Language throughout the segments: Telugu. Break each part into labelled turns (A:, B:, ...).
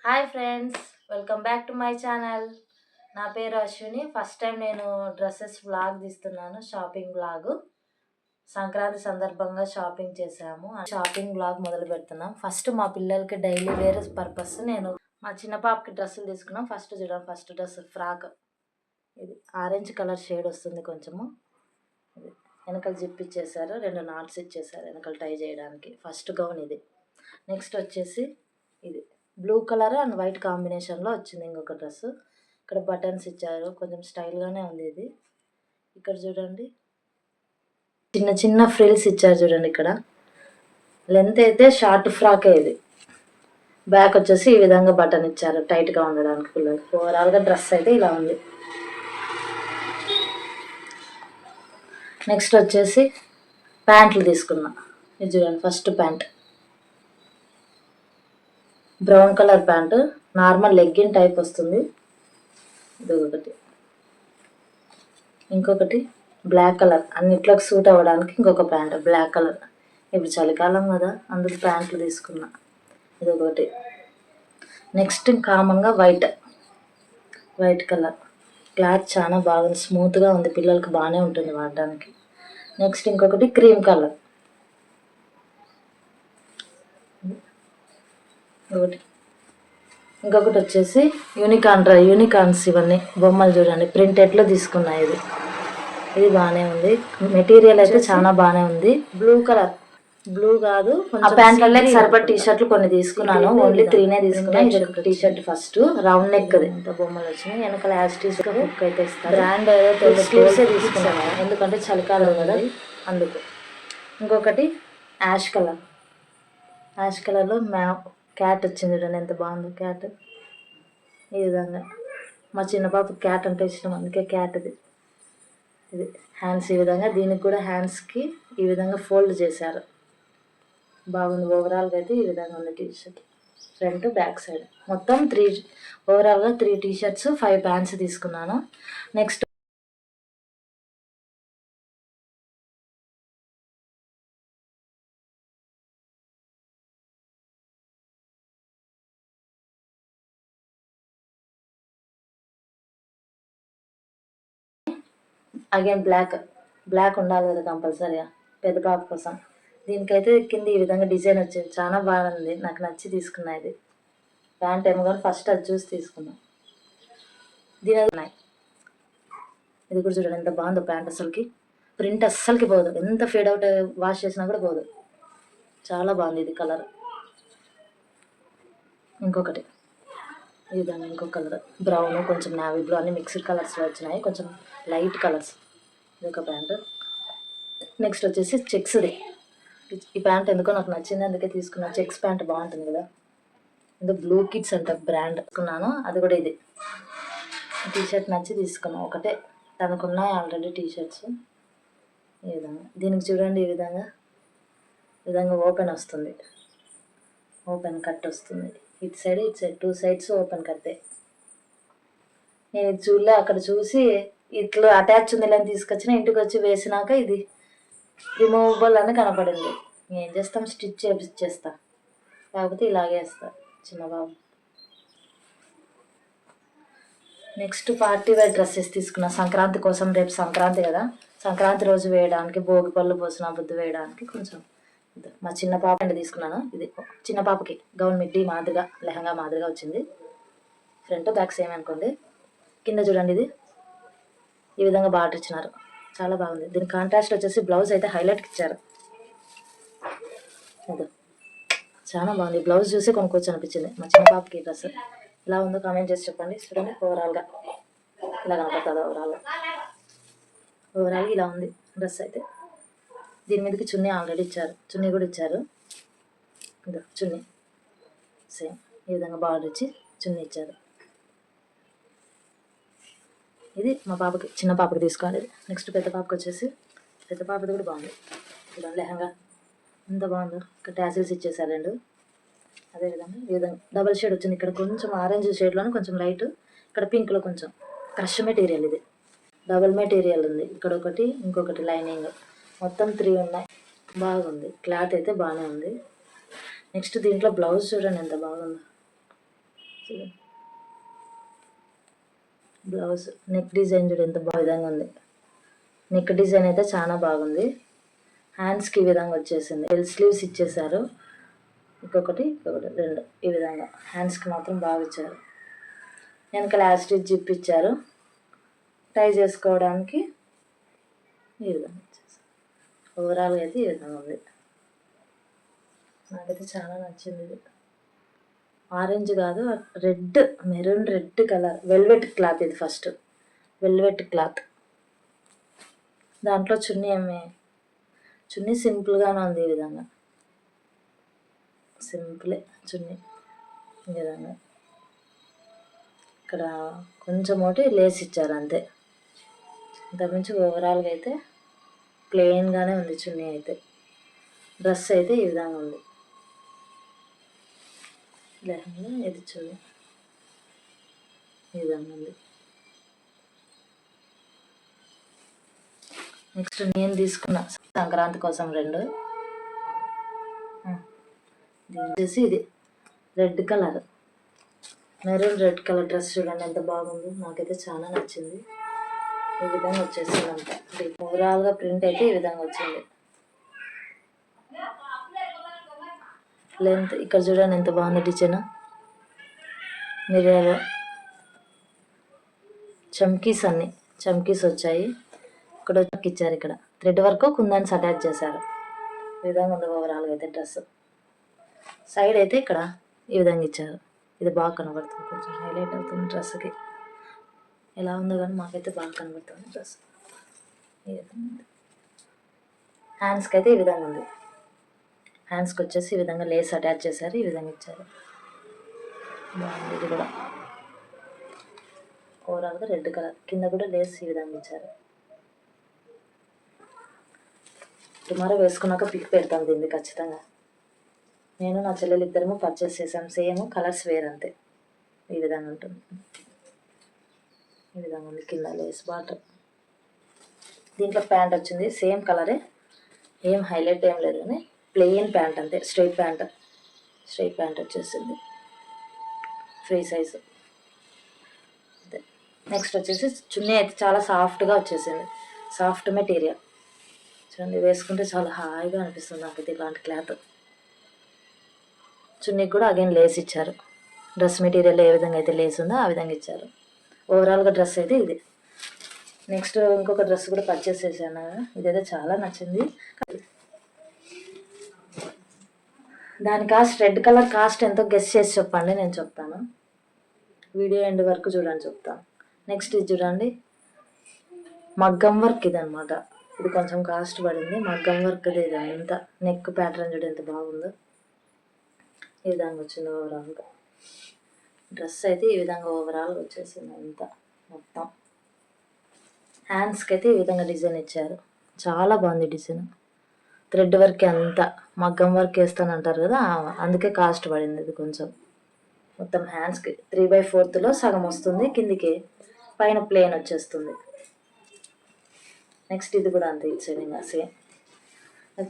A: Hi friends, welcome back to my channel. నా పేరు అశ్విని. ఫస్ట్ టైం నేను డ్రెస్సెస్ వ్లాగ్ తీస్తున్నాను, షాపింగ్ వ్లాగ్. సంక్రాంతి సందర్భంగా షాపింగ్ చేసాము. షాపింగ్ వ్లాగ్ మొదలు పెడుతున్నాం. ఫస్ట్ మా పిల్లలకి డైలీ వేర్ పర్పస్ నేను మా చిన్న పాపకి డ్రెస్సులు తీసుకున్నాం. ఫస్ట్ చూడండి, ఫస్ట్ డ్రెస్ ఫ్రాక్. ఇది ఆరెంజ్ కలర్ షేడ్ వస్తుంది కొంచెము. ఇది వెనకాల జిప్ ఇచ్చేసారు, 2 నాట్స్ ఇచ్చేసారు వెనకాల టై చేయడానికి. ఫస్ట్ గౌన్ ఇది. నెక్స్ట్ వచ్చేసి ఇది బ్లూ కలర్ అండ్ వైట్ కాంబినేషన్లో వచ్చింది ఇంకొక డ్రెస్. ఇక్కడ బటన్స్ ఇచ్చారు, కొంచెం స్టైల్గానే ఉంది ఇది. ఇక్కడ చూడండి చిన్న చిన్న ఫ్రిల్స్ ఇచ్చారు చూడండి. ఇక్కడ లెంత్ అయితే షార్ట్ ఫ్రాకే ఇది. బ్యాక్ వచ్చేసి ఈ విధంగా బటన్ ఇచ్చారు టైట్గా ఉండడానికి పిల్లలకి. ఓవరాల్గా డ్రెస్ అయితే ఇలా ఉంది. నెక్స్ట్ వచ్చేసి ప్యాంట్లు తీసుకున్నా. ఇది చూడండి, first pant brown colour pant, normal legging type వస్తుంది. ఇది ఒకటి. ఇంకొకటి బ్లాక్ కలర్, అన్నిట్లోకి సూట్ అవ్వడానికి ఇంకొక ప్యాంట్ బ్లాక్ కలర్. ఇప్పుడు చలికాలం కదా, అందుకు ప్యాంట్లు తీసుకున్నా. ఇది ఒకటి. నెక్స్ట్ కామన్గా వైట్ కలర్ క్లాత్ చాలా బాగుంది, స్మూత్గా ఉంది, పిల్లలకి బాగానే ఉంటుంది వాడడానికి. నెక్స్ట్ ఇంకొకటి క్రీమ్ కలర్. ఇంకొకటి వచ్చేసి యూనికార్న్స్. ఇవన్నీ బొమ్మలు చూడండి, ప్రింటెడ్లో తీసుకున్నాయి. ఇది బాగానే ఉంది, మెటీరియల్ అయితే చాలా బాగానే ఉంది. బ్లూ కాదు, ఆ ప్యాంట్లలో సరిపడ టీ షర్ట్లు కొన్ని తీసుకున్నాను. ఓన్లీ 3 తీసుకున్నాను. ఇది ఒక T shirt first round neck, అది ఇంత బొమ్మలు వచ్చినాయి. వెనకాల యాస్టీస్ బుక్ అయితే ఇస్తారు. బ్రాండ్ స్లీవ్సే తీసుకున్నాను, ఎందుకంటే చలికాలం కదా అందుకు. ఇంకొకటి యాష్ కలర్లో క్యాట్ వచ్చింది చూడండి, ఎంత బాగుంది క్యాట్. ఈ విధంగా మా చిన్న పాప క్యాట్ అంటే ఇష్టం, అందుకే క్యాట్. ఇది హ్యాండ్స్ ఈ విధంగా, దీనికి కూడా హ్యాండ్స్కి ఈ విధంగా ఫోల్డ్ చేశారు, బాగుంది. ఓవరాల్గా అయితే ఈ విధంగా ఉంది T shirt, front back side మొత్తం 3. ఓవరాల్గా 3 టీ షర్ట్స్ 5 ప్యాంట్స్ తీసుకున్నాను. నెక్స్ట్ అగైన్ బ్లాక్ ఉండాలి కదా కంపల్సరీగా పెద్ద పాప కోసం. దీనికైతే కింద ఈ విధంగా డిజైన్ వచ్చింది, చాలా బాగుంది, నాకు నచ్చి తీసుకున్నా. ఇది ప్యాంట్ ఏమో కానీ ఫస్ట్ అది చూసి తీసుకున్నా. దీని ఉన్నాయి. ఇది కూడా చూడండి ఎంత బాగుందో ప్యాంట్. అసలుకి ప్రింట్ అస్సలకి పోదు, ఎంత ఫేడ్ అవుట్ వాష్ చేసినా కూడా పోదు, చాలా బాగుంది ఇది కలర్. ఇంకొకటి ఈ విధంగా ఇంకొక కలర్, బ్రౌన్ కొంచెం నావీ బ్లూ, అన్ని మిక్స్డ్ కలర్స్లో వచ్చినాయి, కొంచెం లైట్ కలర్స్. ఇది ఒక ప్యాంటు. నెక్స్ట్ వచ్చేసి చెక్స్ది. ఈ ప్యాంట్ ఎందుకో నాకు నచ్చింది, అందుకే తీసుకున్నాను. చెక్స్ ప్యాంట్ బాగుంటుంది కదా. ఇది బ్లూ కిడ్స్ అంట బ్రాండ్ తీసుకున్నాను. అది కూడా ఇది టీ షర్ట్ నచ్చి తీసుకున్నాను. ఒకటే, తనకున్నాయి ఆల్రెడీ టీ షర్ట్స్. ఈ విధంగా దీనికి చూడండి, ఈ విధంగా ఓపెన్ వస్తుంది, ఓపెన్ కట్ వస్తుంది. ఇటు సైడ్ 2 సైడ్స్ ఓపెన్ కట్టే. నేను ఇది చూడలే, అక్కడ చూసి ఇట్లా అటాచ్ ఉంది అని తీసుకొచ్చిన. ఇంటికి వచ్చి వేసినాక ఇది రిమూవబుల్ అని కనపడింది. ఏం చేస్తాం, స్టిచ్ చేపిచ్చేస్తా, కాకపోతే ఇలాగే వేస్తా చిన్న బాబు. నెక్స్ట్ పార్టీ వేర్ డ్రెస్సెస్ తీసుకున్నా సంక్రాంతి కోసం. రేపు సంక్రాంతి కదా, సంక్రాంతి రోజు వేయడానికి, భోగి పళ్ళు పోసిన బుద్ధి వేయడానికి కొంచెం. మా చిన్న పాప అండి తీసుకున్నాను. ఇది చిన్న పాపకి గౌన్ మిడ్డీ మాదిరిగా, లెహంగా మాదిరిగా వచ్చింది. ఫ్రంట్ బ్యాక్ సేమ్ అనుకోండి. కింద చూడండి, ఇది ఈ విధంగా బార్డర్ ఇచ్చినారు, చాలా బాగుంది. దీని కాంట్రాస్ట్ వచ్చేసి బ్లౌజ్ అయితే హైలైట్కి ఇచ్చారు. ఇది చాలా బాగుంది, బ్లౌజ్ చూసి కొనుక్కోవచ్చు అనిపించింది. మా చిన్న పాపకి డ్రెస్ ఇలా ఉందో కామెంట్ చేసి చెప్పండి. చూడండి, ఓవరాల్గా ఇలా కనపడుతుంది. ఓవరాల్గా ఇలా ఉంది డ్రెస్ అయితే. దీని మీదకి చున్నీ ఆల్రెడీ ఇచ్చారు, చున్నీ కూడా ఇచ్చారు. ఇదో చున్నీ సేమ్ ఈ విధంగా బార్డర్ ఇచ్చి చున్నీ ఇచ్చారు. ఇది మా పాపకి, చిన్న పాపకి తీసుకోండి. నెక్స్ట్ పెద్ద పాపకి వచ్చేసి, పెద్ద పాపది కూడా బాగుంది. ఇలా లెహంగా ఎంత బాగుందో, ఇక్కడ ట్యాసిల్స్ ఇచ్చేసారు 2. అదేవిధంగా ఈ విధంగా డబల్ షేడ్ వచ్చింది. ఇక్కడ కొంచెం ఆరెంజ్ షేడ్లోనే కొంచెం లైట్, ఇక్కడ పింక్లో కొంచెం క్రష్ మెటీరియల్. ఇది డబల్ మెటీరియల్ ఉంది, ఇక్కడ ఒకటి ఇంకొకటి లైనింగ్, మొత్తం 3 ఉన్నాయి. బాగుంది, క్లాత్ అయితే బాగానే ఉంది. నెక్స్ట్ దీంట్లో బ్లౌజ్ చూడండి ఎంత బాగుందో, బ్లౌజ్ నెక్ డిజైన్ చూడు ఎంత బాగా విధంగా ఉంది. నెక్ డిజైన్ అయితే చాలా బాగుంది. హ్యాండ్స్కి ఈ విధంగా వచ్చేసింది. ఎల్ స్లీవ్స్ ఇచ్చేసారు. ఇంకొకటి రెండు ఈ విధంగా హ్యాండ్స్కి మాత్రం బాగా ఇచ్చారు. వెనకాల యాస్టిచ్ జిప్ ఇచ్చారు. టై చేసుకోవడానికి ఈ విధంగా ఇచ్చేసారు. ఓవరాల్గా అయితే ఈ విధంగా ఉంది. నాకైతే చాలా నచ్చింది. ఇది ఆరెంజ్ కాదు, red, maroon red colour velvet cloth. ఇది ఫస్ట్ వెల్వెట్ క్లాత్. దాంట్లో చున్నీ సింపుల్గానే ఉంది. ఈ విధంగా సింపులే చున్నీ. ఈ విధంగా ఇక్కడ కొంచెం ఒకటి లేస్ ఇచ్చారు అంతే. ఇంతకుమించి ఓవరాల్గా అయితే ప్లెయిన్గానే ఉంది చున్నీ అయితే. డ్రెస్ అయితే ఈ విధంగా ఉంది. లెహంగా ఇది చూడు ఈ విధంగా ఉంది. నెక్స్ట్ నేను తీసుకున్న సంక్రాంతి కోసం రెండు. వచ్చేసి ఇది red colour, maroon red colour dress చూడండి ఎంత బాగుంది. నాకైతే చాలా నచ్చింది. ఈ విధంగా వచ్చేసింది అంట. ఓవరాల్గా ప్రింట్ అయితే ఈ విధంగా వచ్చింది. లెంత్ ఇక్కడ చూడండి ఎంత బాగుంది డిజైన్. మీరు చమ్కీస్ వచ్చాయి. ఇక్కడ ఇచ్చారు. ఇక్కడ థ్రెడ్ వర్క్ కుందన్స్ అటాచ్ చేశారు. ఈ విధంగా ఉంది ఓవరాల్గా అయితే డ్రెస్. సైడ్ అయితే ఇక్కడ ఈ విధంగా ఇచ్చారు. ఇది బాగా కనబడుతుంది, కొంచెం హైలైట్ అవుతుంది డ్రెస్కి. ఎలా ఉందో కానీ మాకైతే బాగా కనబడుతుంది డ్రెస్. ఈ విధంగా ఉంది. హ్యాండ్స్కి అయితే ఈ విధంగా ఉంది. హ్యాండ్స్కి వచ్చేసి ఈ విధంగా లేస్ అటాచ్ చేశారు. ఈ విధంగా ఇచ్చారు. బాగుంది. ఇది కూడా ఓవరాల్గా రెడ్ కలర్, కింద కూడా లేస్ ఈ విధంగా ఇచ్చారు. టుమారో వేసుకున్నాక పిక్ పెడతాం దీన్ని ఖచ్చితంగా. నేను నా చెల్లెలు ఇద్దరము పర్చేస్ చేసాం. సేమ్ కలర్స్ వేర్ అంతే. ఈ విధంగా ఉంటుంది. ఈ విధంగా ఉంది. కింద లేస్ బాటర్. దీంట్లో ప్యాంట్ వచ్చింది సేమ్ కలరే, ఏం హైలైట్ ఏం లేదు కానీ ప్లెయిన్ ప్యాంట్ అంతే. స్ట్రైట్ ప్యాంట్ వచ్చేసింది. Free size. అంతే. నెక్స్ట్ వచ్చేసి చున్నీ అయితే చాలా సాఫ్ట్గా వచ్చేసింది. సాఫ్ట్ మెటీరియల్ చూడండి, వేసుకుంటే చాలా హాయిగా అనిపిస్తుంది నాకైతే ఇలాంటి క్లాత్. చున్నీకి కూడా అగైన్ లేస్ ఇచ్చారు. డ్రెస్ మెటీరియల్ ఏ విధంగా అయితే లేస్ ఉందో ఆ విధంగా ఇచ్చారు. ఓవరాల్గా డ్రెస్ అయితే ఇది. నెక్స్ట్ ఇంకొక డ్రెస్ కూడా పర్చేస్ చేశాను. ఇదైతే చాలా నచ్చింది. దాని కాస్ట్ రెడ్ కలర్ కాస్ట్ ఎంతో గెస్ చేసి చెప్పండి, నేను చెప్తాను. వీడియో ఎండ్ వరకు చూడండి చెప్తాను. నెక్స్ట్ ఇది చూడండి, మగ్గం వర్క్. ఇది అనమాట. ఇది కొంచెం కాస్ట్ పడింది. మగ్గం వర్క్ ఇది ఎంత నెక్ ప్యాటర్న్ చూడండి ఎంత బాగుందో. ఈ విధంగా వచ్చింది ఓవరాల్గా డ్రెస్ అయితే. ఈ విధంగా ఓవరాల్గా వచ్చేసింది అంతా మొత్తం. హ్యాండ్స్కి అయితే ఈ విధంగా డిజైన్ ఇచ్చారు. చాలా బాగుంది డిజైన్. థ్రెడ్ వర్క్ అంతా మగ్గం వర్క్ వేస్తానంటారు కదా, అందుకే కాస్ట్ పడింది. ఇది కొంచెం మొత్తం హ్యాండ్స్కి 3/4 సగం వస్తుంది. కిందికి పైన ప్లేన్ వచ్చేస్తుంది. నెక్స్ట్ ఇది కూడా అంతే ఇచ్చారు. ఇంకా సేమ్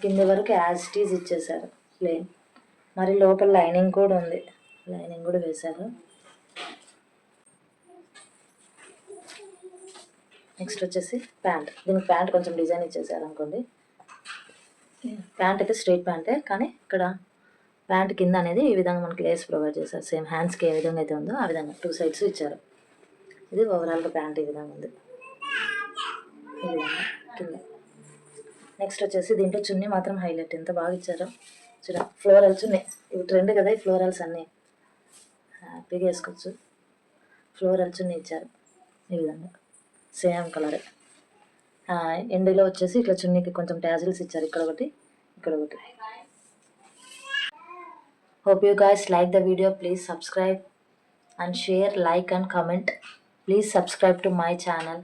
A: కింది వరకు యాజ్ ఇట్ ఈజ్ ఇచ్చేసారు ప్లేన్. మరి లోపల లైనింగ్ కూడా ఉంది. లైనింగ్ కూడా వేశారు. నెక్స్ట్ వచ్చేసి ప్యాంట్. దీనికి ప్యాంట్ కొంచెం డిజైన్ ఇచ్చేసారు అనుకోండి. ప్యాంట్ అయితే స్ట్రైట్ ప్యాంటే, కానీ ఇక్కడ ప్యాంట్ కింద అనేది ఈ విధంగా మనకి లేస్ ప్రొవైడ్ చేశారు. సేమ్ హ్యాండ్స్కి ఏ విధంగా అయితే ఉందో ఆ విధంగా 2 సైడ్స్ ఇచ్చారు. ఇది ఓవరాల్గా ప్యాంట్ ఈ విధంగా ఉంది. ఈ విధంగా కింద. నెక్స్ట్ వచ్చేసి దీంట్లో చున్నీ మాత్రం హైలైట్ ఎంత బాగా ఇచ్చారో చూడ. ఫ్లోరల్ చున్నీ. ఇవి ట్రెండ్ కదా ఈ ఫ్లోరల్స్ అన్నీ, హ్యాపీగా వేసుకోవచ్చు. ఫ్లోరల్ చున్నీ ఇచ్చారు ఈ విధంగా సేమ్ కలరే. ఎండ్లో వచ్చేసి ఇట్లా చున్నీకి కొంచెం ట్యాజిల్స్ ఇచ్చారు. ఇక్కడ ఒకటి, ఇక్కడ ఒకటి. Hope you guys like the video. Please subscribe and share, like and comment. Please subscribe to my channel.